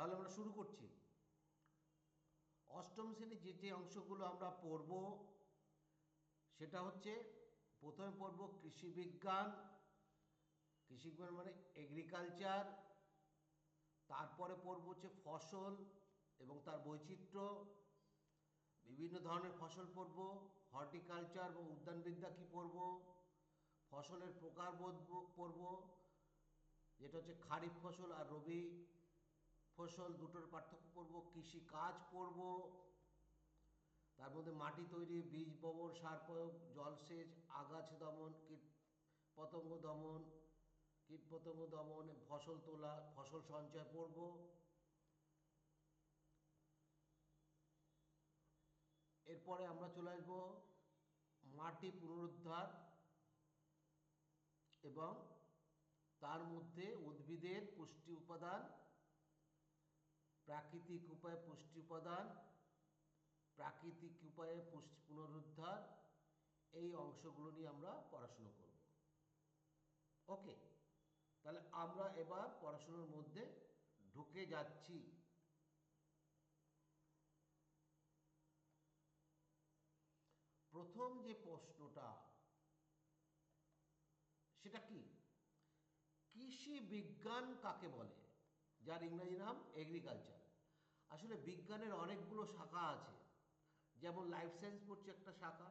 তাহলে আমরা শুরু করছি। অষ্টম শ্রেণীর যে অংশগুলো আমরা পড়ব সেটা হচ্ছে, প্রথমে পড়ব কৃষি বিজ্ঞান। কৃষি বিজ্ঞান মানে এগ্রিকালচার। তারপরে পড়ব হচ্ছে ফসল এবং তার বৈচিত্র্য, বিভিন্ন ধরনের ফসল পড়ব। হর্টিকালচার এবং উদ্যানবিদ্যা কি পড়ব। ফসলের প্রকারবোধ পড়ব, যেটা হচ্ছে খারিফ ফসল আর রবি ফসল দুটোর পার্থক্য পড়ব। কৃষি কাজ পড়ব, তার মধ্যে মাটি তৈরি, বীজ বপন, সার প্রয়োগ, জলসেচ, আগাছা দমন, কীটপতঙ্গ দমন, ফসল তোলা, ফসল সঞ্চয় পড়ব। এরপরে আমরা চলে আসবো মাটি পুনরুদ্ধার এবং তার মধ্যে উদ্ভিদের পুষ্টি উপাদান, প্রাকৃতিক উপায়ে পুষ্টি উপাদান, প্রাকৃতিক উপায়ে পুষ্টি পুনরুদ্ধার, এই অংশগুলো নিয়ে আমরা পড়াশুনো করব। ওকে, তাহলে আমরা এবার পড়াশুনোর মধ্যে ঢুকে যাচ্ছি। প্রথম যে প্রশ্নটা সেটা কি, কৃষি বিজ্ঞান কাকে বলে, যার ইংরেজি নাম এগ্রিকালচার। আসলে বিজ্ঞানের অনেকগুলো শাখা আছে, যেমন লাইফ সায়েন্স পড়ছে একটা শাখা,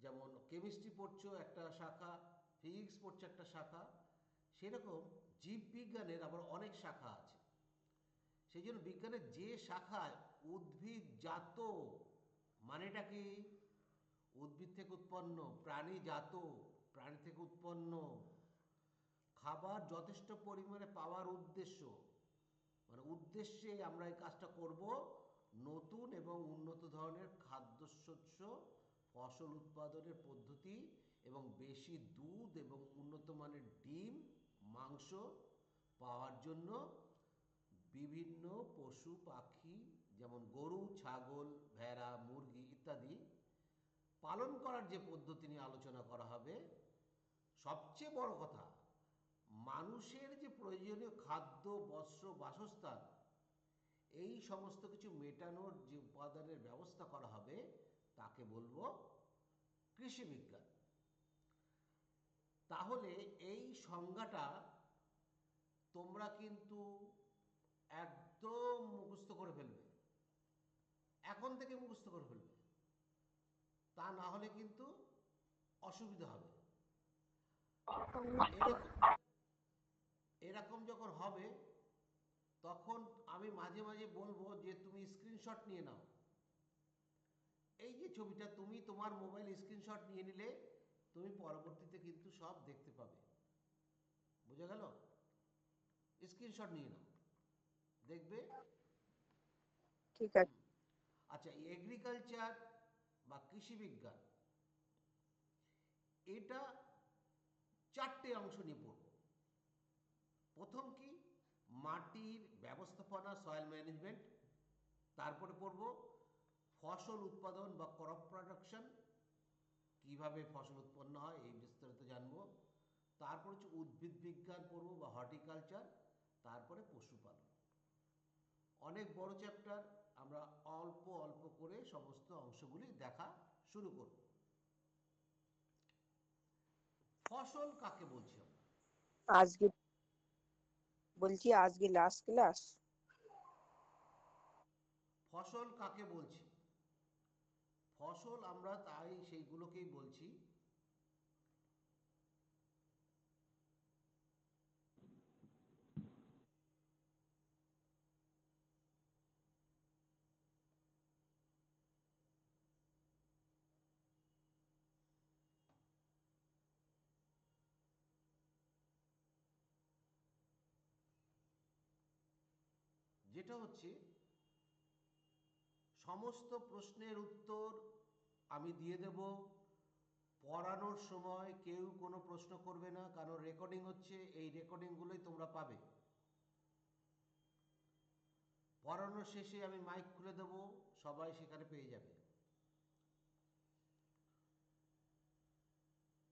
যেমন কেমিস্ট্রি পড়ছো একটা শাখা, ফিজিক্স পড়ছে একটা শাখা, সেরকম জীববিজ্ঞানের আবার অনেক শাখা আছে। সেই জন্য বিজ্ঞানের যে শাখায় উদ্ভিদজাত মানেটা কি, উদ্ভিদ থেকে উৎপন্ন, প্রাণীজাত প্রাণী থেকে উৎপন্ন, খাবার যথেষ্ট পরিমাণে পাওয়ার উদ্দেশ্য, মানে উদ্দেশ্যে আমরা এই কাজটা করব, নতুন এবং উন্নত ধরনের খাদ্যশস্য, ফসল উৎপাদনের পদ্ধতি এবং বেশি দুধ এবং উন্নত মানের ডিম, মাংস পাওয়ার জন্য বিভিন্ন পশু পাখি যেমন গরু, ছাগল, ভেড়া, মুরগি ইত্যাদি পালন করার যে পদ্ধতি নিয়ে আলোচনা করা হবে। সবচেয়ে বড় কথা, মানুষের যে প্রয়োজনীয় খাদ্য, বস্ত্র, বাসস্থান, এই সমস্ত কিছু মেটানোর যে উপাদানের ব্যবস্থা করা হবে তাকে বলবো কৃষি বিজ্ঞান। তাহলে এই সংজ্ঞাটা তোমরা কিন্তু একদম মুখস্থ করে ফেলবে, এখন থেকে মুখস্থ করে ফেলবে, তা না হলে কিন্তু অসুবিধা হবে। এরকম এরকম যখন হবে তখন আমি মাঝে মাঝে বলবো যে তুমি স্ক্রিনশট নিয়ে নাও। এই যে ছবিটা তুমি তোমার মোবাইল স্ক্রিনশট নিয়ে নিলে তুমি পরবর্তীতে কিন্তু সব দেখতে পাবে। বুঝা গেল? স্ক্রিনশট নিয়ে নাও, দেখবে। ঠিক আছে। আচ্ছা, এগ্রিকালচার বা কৃষি বিজ্ঞান, এটা চারটে অংশ নিয়ে পড়ব। প্রথম কি, মাটির ব্যবস্থাপনা, সয়েল ম্যানেজমেন্ট। তারপরে পড়ব ফসল উৎপাদন বা ক্রপ প্রোডাকশন, কিভাবে ফসল উৎপন্ন হয় এই বিস্তারিত জানব। তারপর হচ্ছে উদ্ভিদ বিজ্ঞান পড়ব বা হর্টিকালচার। তারপরে পশুপালন। অনেক বড় চ্যাপ্টার, আমরা অল্প অল্প করে সমস্ত অংশগুলি দেখা শুরু করব। ফসল কাকে বলছি আমরা? আজকে বলছি আজকে লাস্ট ক্লাস। ফসল কাকে বলছি? ফসল আমরা তাই সেইগুলোকেই বলছি যেটা হচ্ছে সমস্ত প্রশ্নের উত্তর আমি দিয়ে দেব। পড়ানোর সময় কেউ কোনো প্রশ্ন করবে না, কারণ রেকর্ডিং হচ্ছে, এই রেকর্ডিংগুলোই তোমরা পাবে। পড়ানোর শেষে আমি মাইক খুলে দেব, সবাই সেখানে পেয়ে যাবে।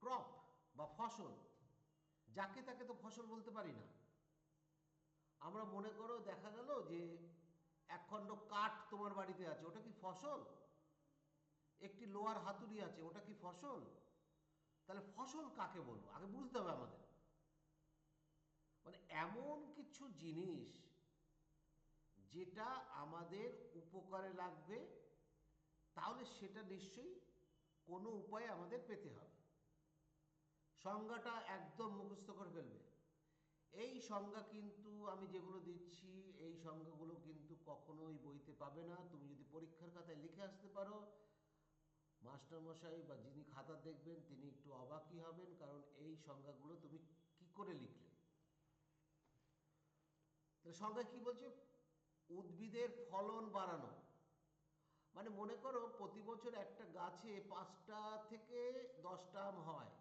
ক্রপ বা ফসল, যাকে তাকে তো ফসল বলতে পারি না। আমরা মনে করো দেখা গেল যে একখণ্ড কাঠ তোমার বাড়িতে আছে, ওটা কি ফসল? একটি লোহার হাতুড়ি আছে, ওটা কি ফসল? তাহলে ফসল কাকে বলবো আগে বুঝতে হবে আমাদের। মানে এমন কিছু জিনিস যেটা আমাদের উপকারে লাগবে, তাহলে সেটা নিশ্চয়ই কোনো উপায়ে আমাদের পেতে হবে। সংজ্ঞাটা একদম মুখস্থ করে ফেলবে। এই সংজ্ঞা কিন্তু আমি যেগুলো দিচ্ছি, এই সংজ্ঞাগুলো কিন্তু কখনোই বইতে পাবে না। তুমি যদি পরীক্ষার খাতায় লিখে আসতে পারো, মাস্টারমশাই বা যিনি খাতা দেখবেন তিনি একটু অবাকই হবেন, কারণ এই সংজ্ঞাগুলো তুমি কি করে লিখলে। তাহলে সংজ্ঞা কি বলছে? উদ্ভিদের ফলন বাড়ানো। মানে মনে করো প্রতি বছর একটা গাছে 5টা থেকে 10টা আম হয়,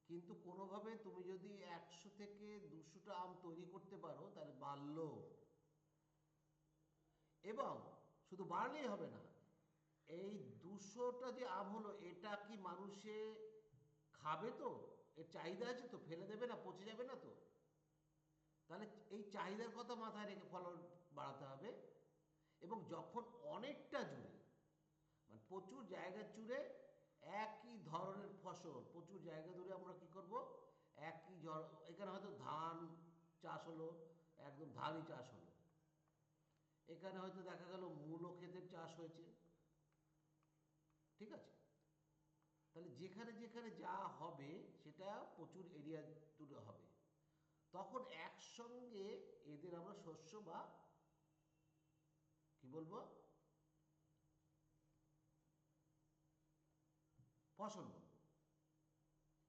কিন্তু কোনোভাবে তুমি যদি 100 থেকে 200টা আম তৈরি করতে পারো তাহলে বাড়লো। এবং শুধু বাড়লেই হবে না, এই 200টা যে আম হলো এটা কি মানুষে খাবে? তো এর চাহিদা আছে তো, ফেলে দেবে না, পচে যাবে না তো? তাহলে এই চাহিদার কথা মাথায় রেখে ফলন বাড়াতে হবে। এবং যখন অনেকটা জুড়ে, মানে প্রচুর জায়গা জুড়ে একই ধরনের ফসল প্রচুর জায়গা ধরে আমরা কি করব, একই এখানে হয়তো ধান চাষ হলো, একদম ধানই চাষ হলো। এখানে হয়তো দেখা গেল মূলো ক্ষেতের চাষ হয়েছে, ঠিক আছে? তাহলে যেখানে যেখানে যা হবে সেটা প্রচুর এরিয়া জুড়ে হবে, তখন একসঙ্গে এদের আমরা শস্য বা কি বলবো, ফসল বলবো।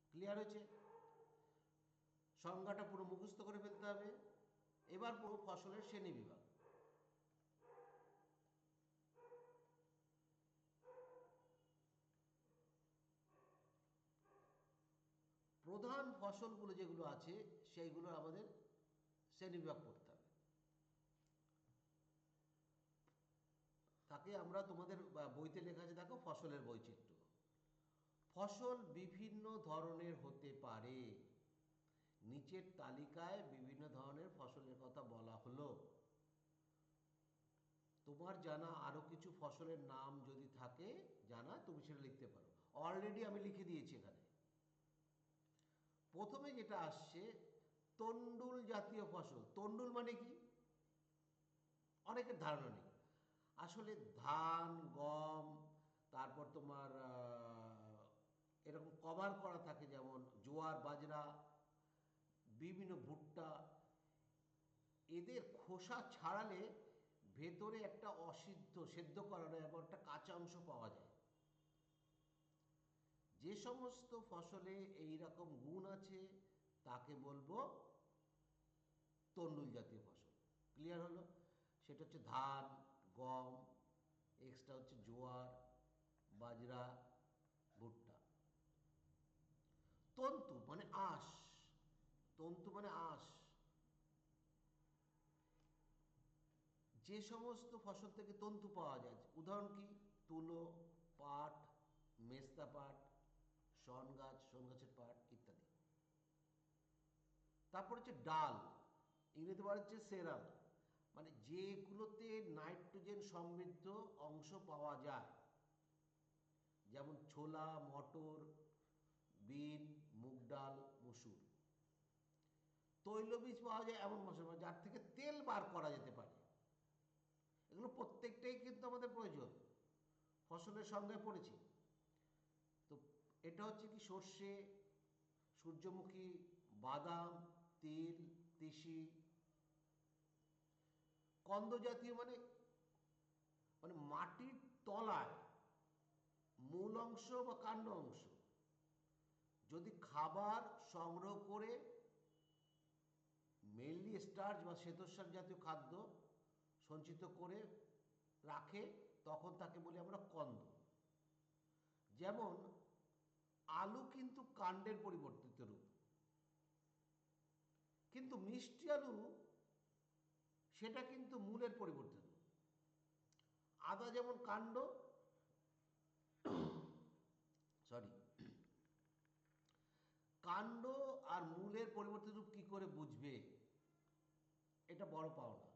ক্লিয়ার হয়েছে? সংজ্ঞাটা পুরো মুখস্থ করে ফেলতে হবে। এবার পুরো ফসলের শ্রেণী বিভাগ। প্রধান ফসলগুলো যেগুলো আছে সেইগুলো আমাদের শ্রেণীবিভাগ করতে হবে। তাকে আমরা তোমাদের বইতে লেখা আছে দেখো, ফসলের বৈচিত্র্য। ফসল বিভিন্ন ধরনের হতে পারে। নিচের তালিকায় বিভিন্ন ধরনের ফসলের কথা বলা হলো। তোমার জানা আরো কিছু ফসলের নাম যদি থাকে জানা, তুমি সেটা লিখতে পারো। অলরেডি আমি লিখে দিয়েছি এখানে। প্রথমে যেটা আসছে, তন্ডুল জাতীয় ফসল। তন্ডুল মানে কি অনেকের ধারণা নেই। আসলে ধান, গম, তারপর তোমার এরকম কভার করা থাকে, যেমন জোয়ার, বাজরা, বিভিন্ন ভুট্টা, এদের খোসা ছাড়ালে ভেতরে একটা অসিদ্ধ, সেদ্ধ করা নয়, এমন একটা কাঁচা অংশ পাওয়া যায়। যে সমস্ত ফসলে এই রকম গুণ আছে তাকে বলবো তন্ডুল জাতীয় ফসল। ক্লিয়ার হলো? সেটা হচ্ছে ধান, গম, এক্সট্রা হচ্ছে জোয়ার, বাজরা, ভুট্টা। তন্তু মানে আঁশ, তন্তু মানে আঁশ। যে সমস্ত ফসল থেকে তন্তু পাওয়া যায়, উদাহরণ কি? তুলো, পাট, মেস্তা পাট, শন গাছ, শন গাছের পাট ইত্যাদি। তারপর হচ্ছে ডাল, ইংরেজি বলা হচ্ছে সেরাল, মানে যেগুলোতে নাইট্রোজেন সমৃদ্ধ অংশ পাওয়া যায়, যেমন ছোলা, মটর, বিন, মুগ ডাল, মসুর। তৈলবীজ পাওয়া যায় এমন মশলা যার থেকে তেল বার করা যেতে পারে। এগুলো প্রত্যেকটাই কিন্তু আমাদের প্রয়োজন, ফসলের সঙ্গে পড়েছি। তো এটা হচ্ছে কি, সর্ষে, সূর্যমুখী, বাদাম, তিল, তিসি। কন্দ জাতীয় মানে মানে মাটির তলায় মূল অংশ বা কাণ্ড অংশ যদি খাবার সংগ্রহ করে, মেনলি স্টার্চ বা শ্বেতসার জাতীয় খাদ্য সঞ্চিত করে রাখে, তখন তাকে বলি আমরা কন্দ। যেমন আলু কিন্তু কাণ্ডের পরিবর্তিত রূপ, কিন্তু মিষ্টি আলু সেটা কিন্তু মূলের পরিবর্তিত রূপ। আদা যেমন কাণ্ড, সরি, কাণ্ড আর মূলের পরিবর্তিত রূপ কি করে বুঝবে? এটা বড় পাওনা।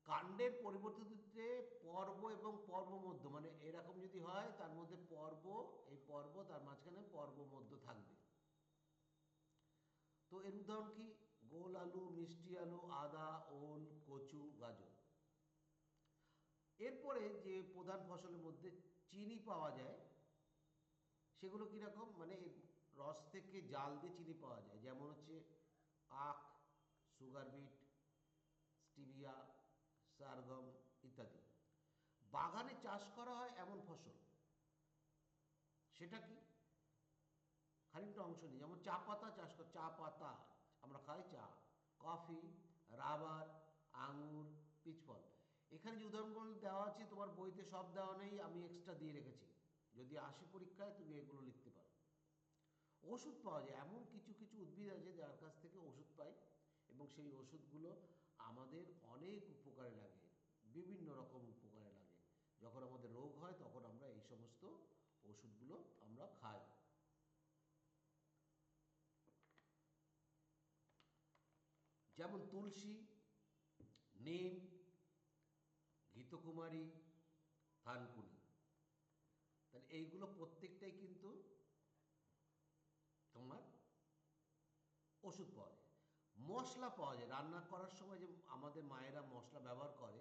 কাণ্ডের পরিবর্তিতে পর্ব এবং পর্ব মধ্য, মানে এরকম যদি হয় তার মধ্যে পর্ব, এই পর্ব তার মাঝখানে পর্ব মধ্য থাকবে। তো এর উদাহরণ কি? গোল আলু, মিষ্টি আলু, আদা, ওল, কচু, গাজর। এরপরে যে প্রধান ফসলের মধ্যে চিনি পাওয়া যায়, সেগুলো কীরকম, মানে রস থেকে জাল দিয়ে চিনি পাওয়া যায়, যেমন হচ্ছে আখ, সুগার বিট, স্টিভিয়া, সারগম ইত্যাদি। বাগানে চাষ করা হয় এমন ফসল, সেটা কি? খানিকটা অংশ নিই, যেমন চা পাতা চাষ করা, চা পাতা আমরা খাই, চা, কফি, রাবার, আঙুর, পিচফল। এখানে যে উদাহরণগুলো দেওয়া আছে তোমার বইতে সব দেওয়া নেই, আমি এক্সট্রা দিয়ে রেখেছি, যদি আসে পরীক্ষায় তুমি এগুলো লিখতে পারো। ওষুধ পাওয়া যায়, এমন কিছু কিছু উদ্ভিদ আছে যার কাছ থেকে ওষুধ পাই, এবং সেই ওষুধগুলো আমাদের অনেক উপকারে লাগে, বিভিন্ন রকম উপকারে লাগে। যখন আমাদের রোগ হয় তখন আমরা এই সমস্ত ওষুধগুলো আমরা খাই। যেমন তুলসী, নিম, ঘৃতকুমারী, থানকুনি। তাহলে এইগুলো প্রত্যেকটাই কিন্তু তোমার ওষুধ পাওয়া যায়। মশলা পাওয়া যায়, রান্না করার সময় যে আমাদের মায়েরা মশলা ব্যবহার করে,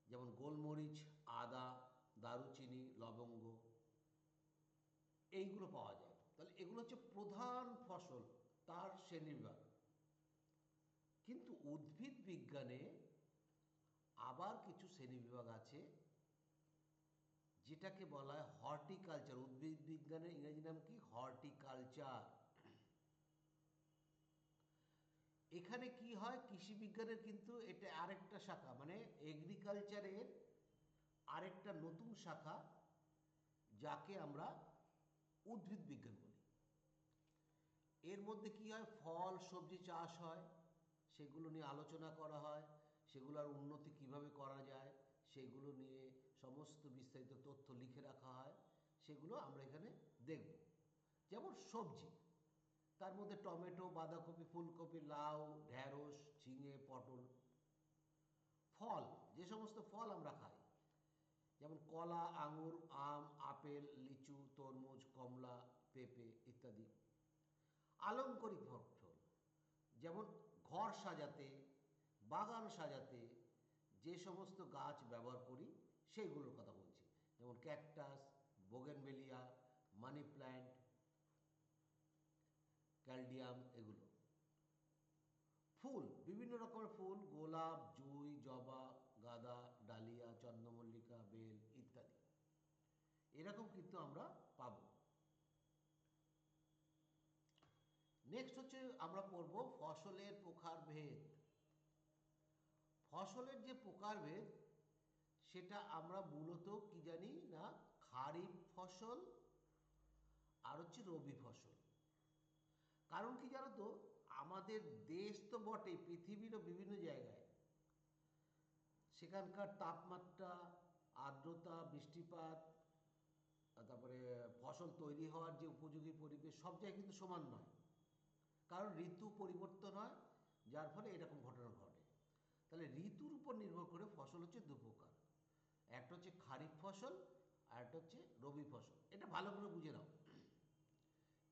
যেমন গোলমরিচ, আদা, দারুচিনি, লবঙ্গ, এইগুলো পাওয়া যায়। তাহলে এগুলো হচ্ছে প্রধান ফসল, তার শ্রেণীবিভাগ। কিন্তু উদ্ভিদ বিজ্ঞানে আবার কিছু শ্রেণীবিভাগ আছে, যেটাকে বলা হয় হর্টিকালচার। উদ্ভিদ বিজ্ঞানের ইংরেজি নাম কি? হর্টিকালচার। এখানে কি হয়, কৃষি বিজ্ঞানের কিন্তু এটা আরেকটা শাখা, মানে এগ্রিকালচারের আরেকটা নতুন শাখা, যাকে আমরা উদ্ভিদ বিজ্ঞান বলি। এর মধ্যে কি হয়, ফল সবজি চাষ হয়, সেগুলো নিয়ে আলোচনা করা হয়, সেগুলোর উন্নতি কিভাবে করা যায় সেগুলো নিয়ে সমস্ত বিস্তারিত তথ্য লিখে রাখা হয়, সেগুলো আমরা এখানে দেখব। যেমন সবজি, তার মধ্যে টমেটো, বাঁধাকপি, ফুলকপি, লাউ, ঢ্যাঁড়স, ঝিঙে, পটল। ফল, যে সমস্ত ফল আমরা খাই, যেমন কলা, আঙুর, আম, আপেল, লিচু, তরমুজ, কমলা, পেঁপে ইত্যাদি। আলংকরিক ফসল, যেমন ঘর সাজাতে, বাগান সাজাতে যে সমস্ত গাছ ব্যবহার করি সেইগুলোর কথা বলছি, যেমন ক্যাকটাস, বোগেনভেলিয়া, মানি প্ল্যান্ট, ক্যালডিয়াম, এগুলো। ফুল, বিভিন্ন রকমের ফুল, গোলাপ, জুঁই, জবা, গাঁদা, ডালিয়া, চন্দ্রমল্লিকা, বেল ইত্যাদি। এরকম কিন্তু আমরা পাবো। নেক্সট হচ্ছে আমরা পড়ব ফসলের প্রকারভেদ। ফসলের যে প্রকারভেদ, সেটা আমরা মূলত কি জানি না, খারিফ ফসল আর হচ্ছে রবি ফসল। কারণ কি জানো তো, আমাদের দেশ তো বটে, পৃথিবীরও বিভিন্ন জায়গায় সেখানকার তাপমাত্রা, আর্দ্রতা, বৃষ্টিপাত, তারপরে ফসল তৈরি হওয়ার যে উপযোগী পরিবেশ, সব জায়গায় কিন্তু সমান নয়। কারণ ঋতু পরিবর্তন হয়, যার ফলে এরকম ঘটনা ঘটে। তাহলে ঋতুর উপর নির্ভর করে ফসল হচ্ছে দু প্রকার, একটা হচ্ছে খারিফ ফসল আর একটা হচ্ছে রবি ফসল। এটা ভালো করে বুঝে নাও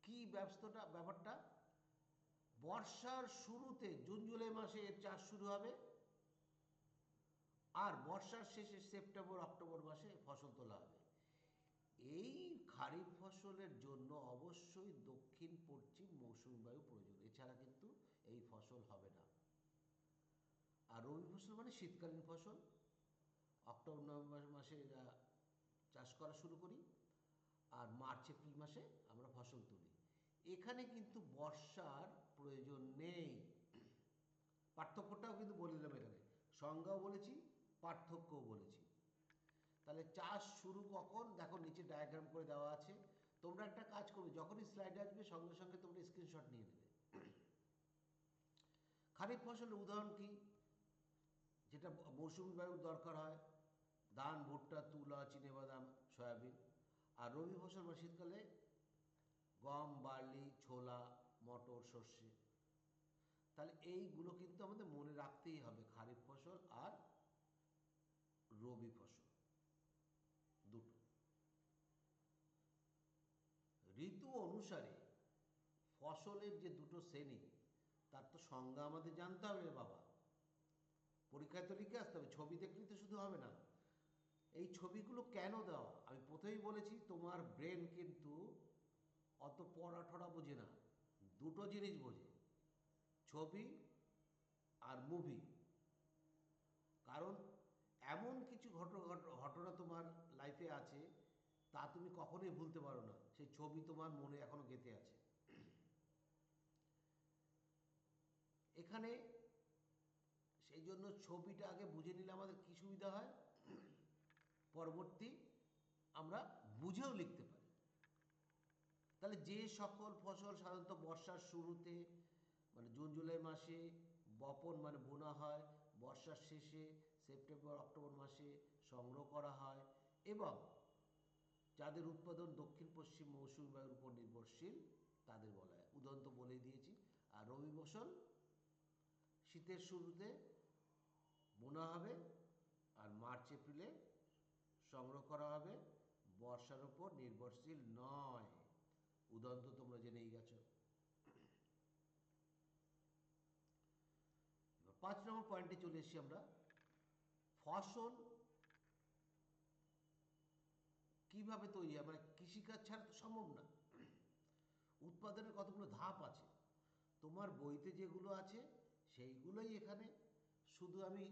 কি ব্যাপারটা। বর্ষার শুরুতে জুন জুলাই মাসে এর চাষ শুরু হবে, আর বর্ষার শেষে সেপ্টেম্বর অক্টোবর মাসে ফসল তোলা হবে। এই খারিফ ফসলের জন্য অবশ্যই দক্ষিণ পশ্চিম মৌসুমী বায়ু প্রয়োজন, এছাড়া কিন্তু এই ফসল হবে না। আর রবি ফসল মানে শীতকালীন ফসল, অক্টোবর নভেম্বর মাসে চাষ করা শুরু করি, আর মার্চ এপ্রিল মাসে আমরা ফসল তুলি। এখানে কিন্তু বর্ষার প্রয়োজন নেই। পার্থক্যটাও কিন্তু বলে দিলাম, এখানে সংজ্ঞাও বলেছি, পার্থক্যও বলেছি। তাহলে চাষ শুরু কখন, দেখো নিচে ডায়াগ্রাম করে দেওয়া আছে। তোমরা একটা কাজ করবে, যখনই স্লাইড আসবে সঙ্গে সঙ্গে তোমরা স্ক্রিনশট নিয়ে নেবে। খারিফ ফসলের উদাহরণ কি, যেটা মৌসুমী বায়ুর দরকার হয়, ধান, ভুট্টা, তুলা, চিনেবাদাম, সয়াবিন। আর রবি ফসল বা শীতকালে গম, বার্লি, ছোলা, মটর, সর্ষে। তাহলে এইগুলো কিন্তু আমাদের মনে রাখতেই হবে, খারিফ ফসল আর রবি ফসল দুটো। ঋতু অনুসারে ফসলের যে দুটো শ্রেণী, তার তো সংজ্ঞা আমাদের জানতে হবে রে বাবা। পরীক্ষায় তো লিখে আসতে হবে, ছবি দেখলেই তো শুধু হবে না। এই ছবিগুলো কেন দেওয়া, আমি প্রথমেই বলেছি তোমার ব্রেন কিন্তু অত পড়া ঠড়া বোঝে না, দুটো জিনিস বোঝে, ছবি আর মুভি। কারণ এমন কিছু ঘটনা তোমার লাইফে আছে, তা তুমি কখনোই ভুলতে পারো না, সেই ছবি তোমার মনে এখনো গেঁথে আছে। এখানে সেই জন্য ছবিটা আগে বুঝে নিলে আমাদের কি সুবিধা হয়, পরবর্তী আমরা বুঝেও লিখতে পারি। তাহলে যে সকল ফসল সাধারণত বর্ষার শুরুতে মানে জুন জুলাই মাসে বপন মানে বোনা হয়, বর্ষার শেষে সেপ্টেম্বর অক্টোবর মাসে সংগ্রহ করা হয়, এবং যাদের উৎপাদন দক্ষিণ পশ্চিম মৌসুমী বায়ুর উপর নির্ভরশীল তাদের বলা হয়। উদাহরণ তো বলেই দিয়েছি। আর রবি ফসল শীতের শুরুতে বোনা হবে আর মার্চ এপ্রিলে সংগ্রহ করা হবে, বর্ষার উপর নির্ভরশীল নয়। উদাহরণ তো তোমরা জেনেই গেছো। 5 নম্বর পয়েন্টে চলে এসেছি আমরা। ফসল কিভাবে তৈরি হয়, মানে কৃষিকাজ ছাড়া তো সম্ভব না। উৎপাদনের কতগুলো ধাপ আছে, তোমার বইতে যেগুলো আছে সেইগুলোই এখানে, শুধু আমি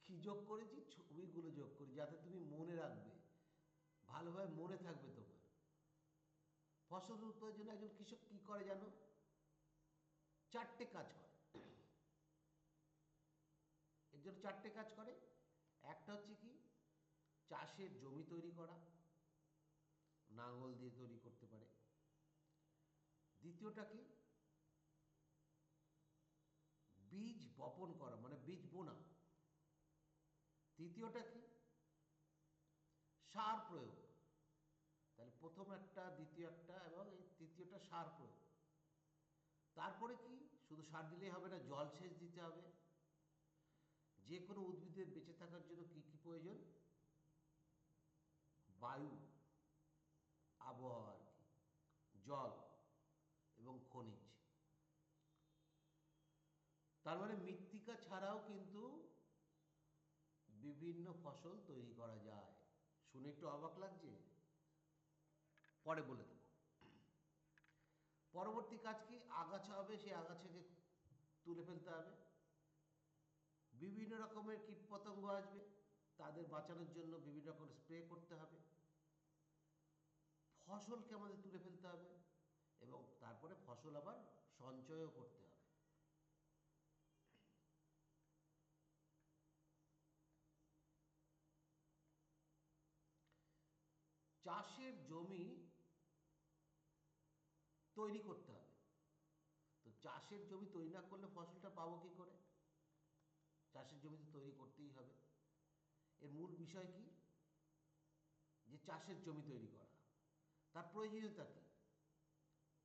কি যোগ করেছি, ছবিগুলো যোগ করি যাতে তুমি মনে রাখবে, ভালোভাবে মনে থাকবে তোমার। ফসল উৎপাদনের জন্য একজন কৃষক কি করে জানো, 4টে কাজ করে। এর জন্য 4টে কাজ করে। একটা হচ্ছে কি, চাষের জমি তৈরি করা, নাঙ্গল দিয়ে তৈরি করতে পারে। দ্বিতীয়টা কি, বীজ বপন করা মানে বীজ বোনা। তৃতীয়টা কি, সার প্রয়োগ। তাহলে প্রথম একটা, দ্বিতীয় একটা এবং এই তৃতীয়টা সার প্রয়োগ। তারপরে কি, শুধু সার দিলেই হবে না, জলসেচ দিতে হবে। যে কোনো উদ্ভিদের বেঁচে থাকার জন্য কি কি প্রয়োজন, বায়ু, আবহাওয়া আর কি, জল এবং খনিজ। তার মানে মৃত্তিকা ছাড়াও কিন্তু বিভিন্ন ফসল তৈরি করা যায়। শুনে একটু অবাক লাগছে, পরে বলে দেব। পরবর্তী কাজ কি, আগাছা হবে, সেই আগাছাকে তুলে ফেলতে হবে। বিভিন্ন রকমের কীটপতঙ্গ আসবে, তাদের বাঁচানোর জন্য বিভিন্ন রকমের স্প্রে করতে হবে। ফসলকে আমাদের তুলে ফেলতে হবে এবং তারপরে ফসল আবার সঞ্চয়ও করতে হবে। চাষের জমি তৈরি করতে হবে। তো চাষের জমি তৈরি না করলে ফসলটা পাবো কি করে, চাষের জমি তো তৈরি করতেই হবে। এর মূল বিষয় কি, যে চাষের জমি তৈরি করা, তার প্রয়োজনীয়তা কি,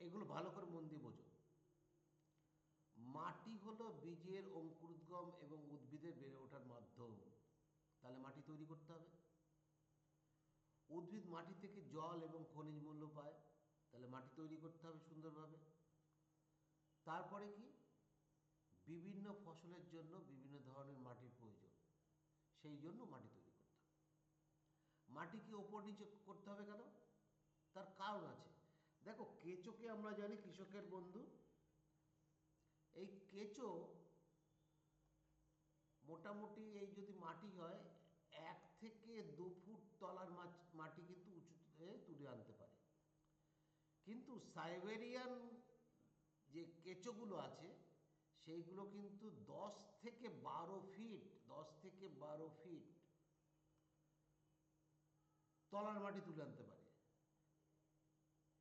এগুলো ভালো করে মন দিয়ে বোঝো। মাটি হলো বীজের অঙ্কুরোদ্গম এবং উদ্ভিদের বেড়ে ওঠার মাধ্যম, তাহলে মাটি তৈরি করতে হবে। উদ্ভিদ মাটি থেকে জল এবং খনিজ মূল্য পায়, তাহলে মাটি তৈরি করতে হবে সুন্দরভাবে। তারপরে কি, বিভিন্ন ফসলের জন্য বিভিন্ন ধরনের মাটির প্রয়োজন, সেই জন্য মাটি তৈরি করতে হবে। মাটিকে ওপর নিচে করতে হবে কেন, তার কারণ আছে। দেখো, কেঁচোকে আমরা জানি কৃষকের বন্ধু। এই কেঁচো মোটামুটি এই যদি মাটি হয় 1 থেকে 2 ফুট তলার মাটি কিন্তু উঁচুতে তুলে আনতে পারে। কিন্তু সাইবেরিয়ান যে কেঁচোগুলো আছে সেইগুলো কিন্তু 10 থেকে 12 ফিট, 10 থেকে 12 ফিট তলার মাটি তুলে আনতে পারে।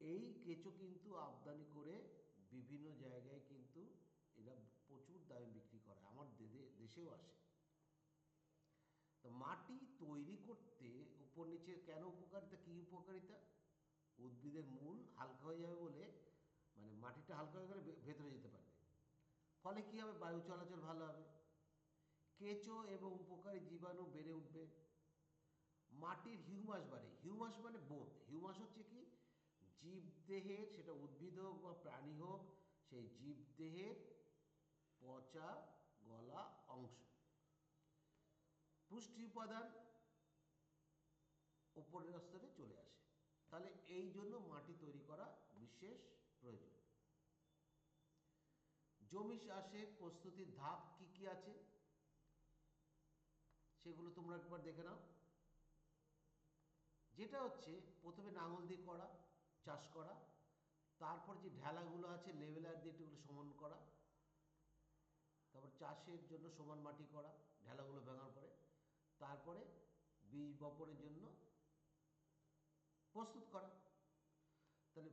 এই কেঁচো কিন্তু আমদানি করে বিভিন্ন জায়গায় কিন্তু এরা প্রচুর দামে বিক্রি করে, আমার দেশেও আসে। তো মাটি তৈরি করতে উপর নিচে কেন উপকারিতা, কী উপকারিতা, উদ্ভিদের মূল হালকা হয়ে যাবে বলে, মানে মাটিটা হালকা হয়ে গেলে ভেতরে যেতে পারবে। ফলে কি হবে? বায়ু চলাচল ভালো হবে, কেঁচো এবং উপকারী জীবাণু বেড়ে উঠবে, মাটির হিউমাস বাড়ে। হিউমাস মানে বোধ। হিউমাস হচ্ছে কি? জীবদেহের, সেটা উদ্ভিদ হোক বা প্রাণী হোক, সেই জীবদেহের পচা গলা অংশ। পুষ্টি উপাদান উপরের স্তরে চলে আসে। তাহলে এই জন্য মাটি তৈরি করা বিশেষ প্রয়োজন। জমি চাষের প্রস্তুতির ধাপ কি কি আছে সেগুলো তোমরা একবার দেখে নাও। যেটা হচ্ছে প্রথমে লাঙল দিয়ে করা, চাষ করা, তারপর যে ঢেলাগুলো আছে লেভেলার দিয়ে এগুলো সমান করা, তারপর চাষের জন্য সমান মাটি করা ঢেলাগুলো ভাঙার পরে, তারপরে বীজ বপনের জন্য প্রস্তুত করা। তাহলে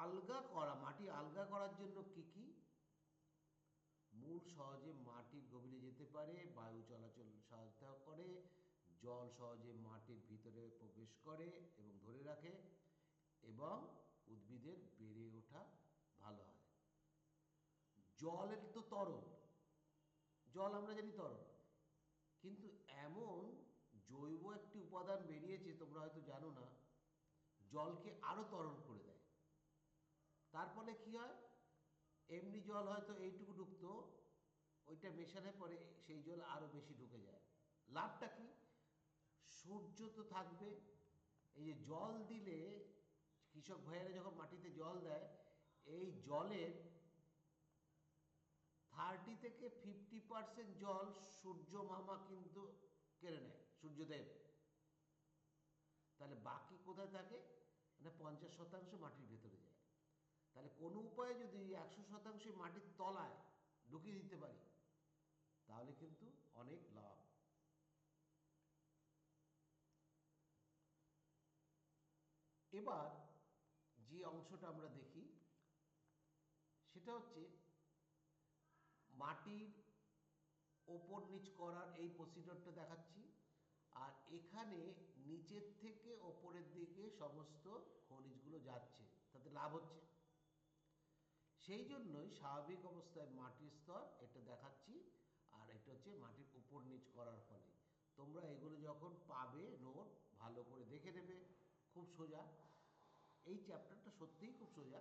আলগা করা, মাটি আলগা করার জন্য কি কি? মূল সহজে মাটির গভীরে যেতে পারে, বায়ু চলাচল সহায়তা করে, জল সহজে মাটির ভিতরে প্রবেশ করে এবং ধরে রাখে, এবং উদ্ভিদের বেড়ে ওঠা ভালো হয়। জলের তো তরল, জল আমরা জানি তরল, কিন্তু এমন জৈব একটি উপাদান বেরিয়েছে, তোমরা হয়তো জানো না, জলকে আরো তরল করে দেয়। তার ফলে কি হয়? এমনি জল হয়তো এইটুকু ঢুকতো, ওইটা মেশানোর পরে সেই জল আরো বেশি ঢুকে যায়। লাভটা কি? সূর্য তো থাকবে। এই যে জল দিলে, কৃষক ভাইয়েরা যখন মাটিতে জল দেয়, এই জলের 30 থেকে 50% জল সূর্য মামা কিন্তু কেড়ে নেয়, সূর্যদেব। তাহলে বাকি কোথায় থাকে? মানে 50% মাটির ভেতরে যায়। তাহলে কোনো উপায়ে যদি 100% মাটির তলায় ঢুকিয়ে দিতে পারি, তাহলে কিন্তু অনেক লাভ। এবার যে অংশটা আমরা দেখি সেটা হচ্ছে মাটির ওপর নিচ করার এই প্রসিডিওরটা দেখাচ্ছি। আর এখানে নিচের থেকে ওপরের দিকে সমস্ত খনিজগুলো যাচ্ছে, তাতে লাভ হচ্ছে। সেই জন্যই স্বাভাবিক অবস্থায় মাটির স্তর এটা দেখাচ্ছি, আর এটা হচ্ছে মাটির উপর নিচ করার ফলে। তোমরা এগুলো যখন পাবে নোট, ভালো করে দেখে নেবে। খুব সোজা, এই চ্যাপ্টারটা সত্যিই খুব সোজা।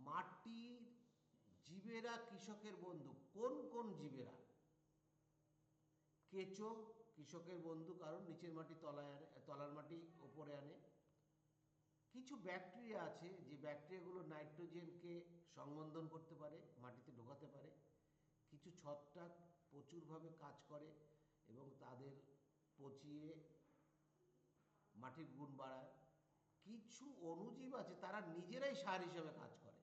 মাটির জীবেরা কৃষকের বন্ধু। কোন কোন জীবেরা? কেঁচো কৃষকের বন্ধু, কারণ নিচের মাটি তলায় আনে, তলার মাটি ওপরে আনে। কিছু ব্যাকটেরিয়া আছে যে ব্যাকটেরিয়াগুলো নাইট্রোজেনকে সংবন্ধন করতে পারে, মাটিতে ঢোকাতে পারে। কিছু ছত্রাক প্রচুরভাবে কাজ করে এবং তাদের পচিয়ে মাটির গুণ বাড়ায়। কিছু অণুজীব আছে তারা নিজেরাই সার হিসেবে কাজ করে।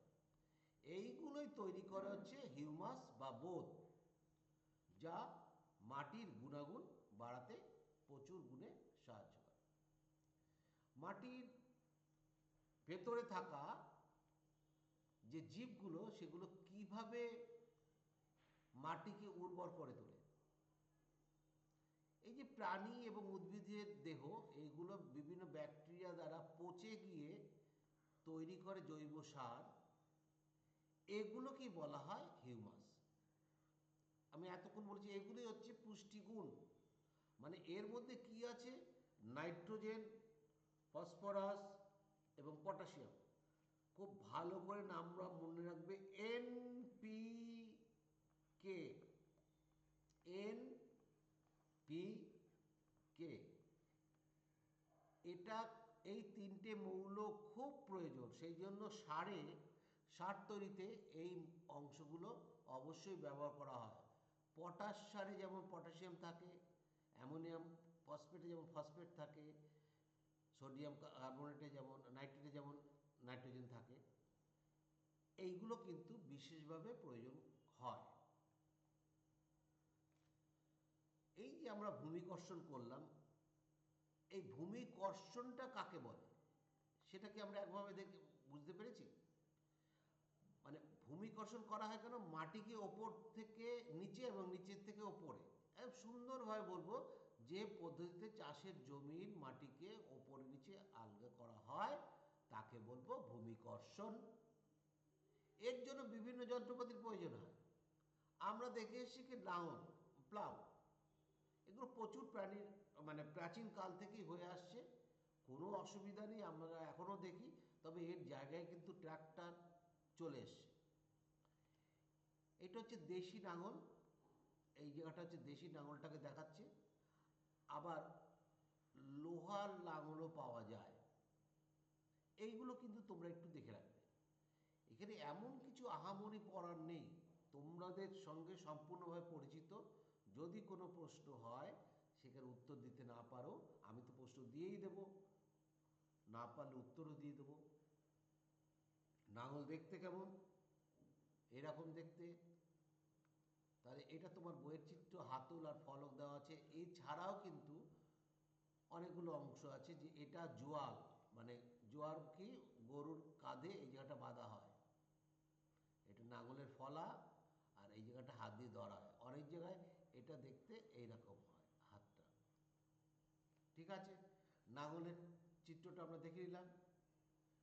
এইগুলোই তৈরি করা হচ্ছে হিউমাস বা বোধ, যা মাটির গুণাগুণ বাড়াতে প্রচুর গুণে সাহায্য করে। মাটির ভেতরে থাকা যে জীবগুলো, সেগুলো কিভাবে মাটিকে উর্বর করে তোলে? এই যে প্রাণী এবং উদ্ভিদের দেহ, এইগুলো বিভিন্ন ব্যাকটেরিয়া দ্বারা পচে গিয়ে তৈরি করে জৈব সার, এগুলোকেই বলা হয় হিউমাস। আমি এতক্ষণ বলছি এগুলোই হচ্ছে পুষ্টিগুণ। মানে এর মধ্যে কি আছে? নাইট্রোজেন, ফসফরাস এবং পটাশিয়াম। খুব ভালো করে নামটা মনে রাখবে, NPK, NPK। এটা, এই তিনটে মৌল খুব প্রয়োজন। সেই জন্য সার তৈরিতে এই অংশগুলো অবশ্যই ব্যবহার করা হয়। পটাশ সারে যেমন পটাশিয়াম থাকে, অ্যামোনিয়াম ফসফেটে যেমন ফসফেট থাকে, সোডিয়াম কার্বনেটে যেমন, নাইট্রেটে যেমন নাইট্রোজেন থাকে, এইগুলো কিন্তু বিশেষভাবে প্রয়োজন হয়। এই যে আমরা ভূমিকর্ষণ করলাম, এই ভূমিকর্ষণটা কাকে বলে সেটা কি আমরা একভাবে দেখে বুঝতে পেরেছি? মানে ভূমিকর্ষণ করা হয় কেন? মাটিকে ওপর থেকে নিচে এবং নিচের থেকে ওপরে, সুন্দরভাবে বলবো, যে পদ্ধতিতে চাষের জমির মাটিকে ওপরে নিচে আলগা করা হয় তাকে বলবো ভূমিকর্ষণ। এর জন্য বিভিন্ন যন্ত্রপাতির প্রয়োজন হয়। আমরা দেখে এসেছি কি লাঙল, প্লাউ, এগুলো প্রচুর প্রাণীর মানে প্রাচীন কাল থেকেই হয়ে আসছে, কোনো অসুবিধা নেই, আমরা এখনও দেখি। তবে এর জায়গায় কিন্তু ট্র্যাক্টর চলে এসছে। এটা হচ্ছে দেশি লাঙল, এই জায়গাটা হচ্ছে দেশি লাঙলটাকে দেখাচ্ছে। আবার লোহার লাঙলও পাওয়া যায়, এইগুলো কিন্তু তোমরা একটু দেখে রাখবে। এখানে এমন কিছু আহামরি পড়ার নেই, তোমাদের সঙ্গে সম্পূর্ণভাবে পরিচিত। যদি কোনো প্রশ্ন হয় সেখানে উত্তর দিতে না পারো, আমি তো প্রশ্ন দিয়েই দেব, না পারলে উত্তরও দিয়ে দেবো। লাঙল দেখতে কেমন? এরকম দেখতে। তাহলে এটা তোমার বইয়ের চিত্র, হাতল আর ফলক দেওয়া আছে। এছাড়াও কিন্তু অনেকগুলো অংশ আছে, যে এটা জোয়াল, মানে জোয়ার কি গরুর কাঁধে এই জায়গাটা বাঁধা হয়, এটা লাঙলের ফলা, আর এই জায়গাটা হাত দিয়ে ধরা হয়। অনেক জায়গায় এটা দেখতে এইরকম হয় হাতটা। ঠিক আছে, লাঙলের চিত্রটা আমরা দেখে নিলাম।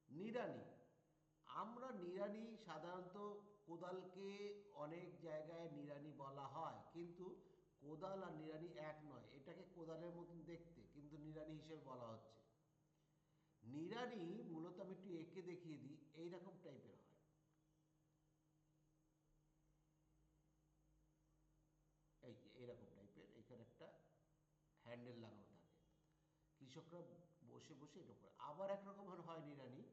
নিড়ানি, আমরা নিড়ানি সাধারণত কোদালকে অনেক জায়গায় নিড়ানি বলা হয়, কিন্তু কোদাল আর নিড়ানি এক নয়। এটাকে কোদালের মতন দেখতে, কিন্তু নিড়ানি হিসেবে বলা হচ্ছে। নিড়ানি মূলত আমি একটু এঁকে দেখিয়ে দিই, এইরকম টাইপের হয়। এই যে এইরকম টাইপের, এখানে একটা হ্যান্ডেল লাগানো থাকে, কৃষকরা বসে বসে এটা করে। আবার একরকম হয় নিড়ানি,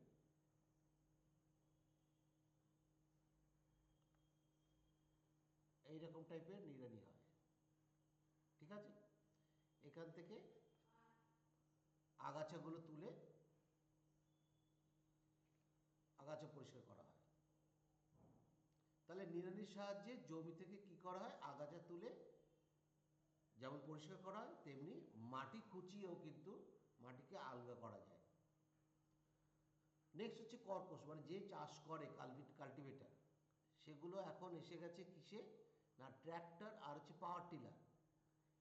এইরকম টাইপের নিড়ানি হয়। ঠিক আছে, এখান থেকে আগাছাগুলো তুলে আগাছা পরিষ্কার করা হয়। তাহলে নিড়ানির সাহায্যে জমি থেকে কি করা হয়, আগাছা তুলে যেমন পরিষ্কার করা হয়, তেমনি মাটি খুঁচিয়েও কিন্তু মাটিকে আলগা করা যায়। নেক্সট হচ্ছে কর্কশ, মানে যে চাষ করে কাল্টিভেটার, সেগুলো এখন এসে গেছে কিসে না, ট্র্যাক্টর আর হচ্ছে পাওয়ার টিলার।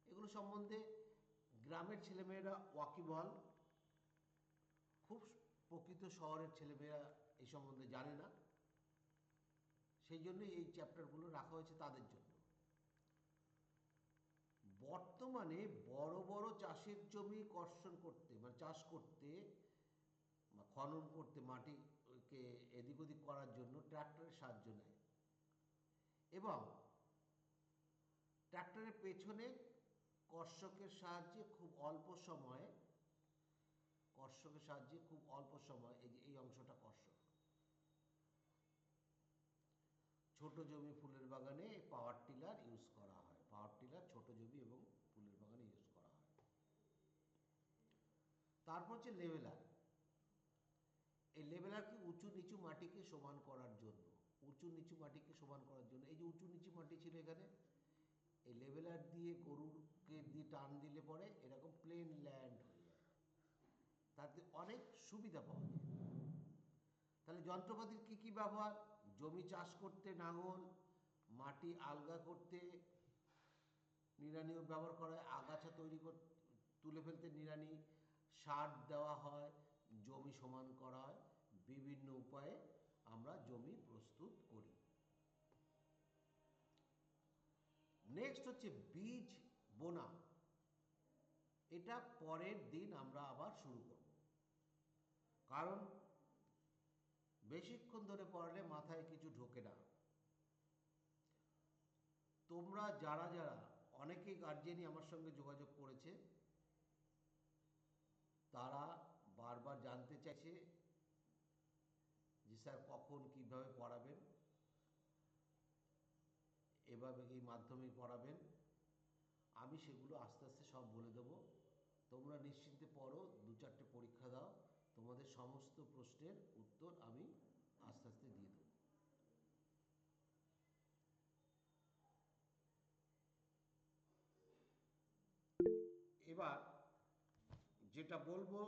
এগুলো সম্বন্ধে গ্রামের ছেলেমেয়েরা ওয়াকিবহাল, খুব প্রকৃত শহরের ছেলেমেয়েরা এই সম্বন্ধে জানে না, সেই জন্যই এই চ্যাপ্টারগুলো রাখা হয়েছে তাদের জন্য। বর্তমানে বড় বড় চাষের জমি কর্ষণ করতে, মানে চাষ করতে বা খনন করতে, মাটিকে এদিক ওদিক করার জন্য ট্র্যাক্টরের সাহায্য নেয়। এবং ট্র্যাক্টরের পেছনে কর্ষকের সাহায্যে খুব অল্প সময়ে, এই যে এই অংশটা কর্ষক। ছোট জমি ফুলের বাগানে পাওয়ার টিলার ইউজ করা হয়, পাওয়ার টিলার ছোট জমি এবং ফুলের বাগানে ইউজ করা হয়। তারপর হচ্ছে লেভেলার। এই লেভেলারকে উঁচু নিচু মাটিকে সমান করার জন্য, এই যে উঁচু নিচু মাটি ছিল এখানে, এই লেভেলার দিয়ে গরুকে দিয়ে টান দিলে পরে এরকম প্লেন ল্যান্ড হয়ে যায়, তাতে অনেক সুবিধা পাওয়া যায়। তাহলে যন্ত্রপাতির কি কি ব্যবহার, জমি চাষ করতে লাঙল, মাটি আলগা করতে নিড়ানিও ব্যবহার করা হয়, আগাছা তুলে ফেলতে নিড়ানি, সার দেওয়া হয়, জমি সমান করা হয়, বিভিন্ন উপায়ে আমরা জমি প্রস্তুত করি। নেক্সট হচ্ছে বীজ বোনা, এটা পরের দিন আমরা আবার শুরু করব, কারণ বেশিক্ষণ ধরে পড়ালে মাথায় কিছু ঢোকে না। তোমরা যারা যারা, অনেকেই গার্জিয়ানই আমার সঙ্গে যোগাযোগ করেছে, তারা বারবার জানতে চাইছে যে স্যার কখন কিভাবে পড়াবেন, এভাবে কি মাধ্যমিক পড়াবেন। আমি সেগুলো আস্তে আস্তে সব বলে দেবো, তোমরা নিশ্চিন্তে পড়ো, 2-4টে পরীক্ষা দাও, তোমাদের সমস্ত প্রশ্নের উত্তর আমি আস্তে আস্তে দিয়ে দেবো। এবার যেটা বলবো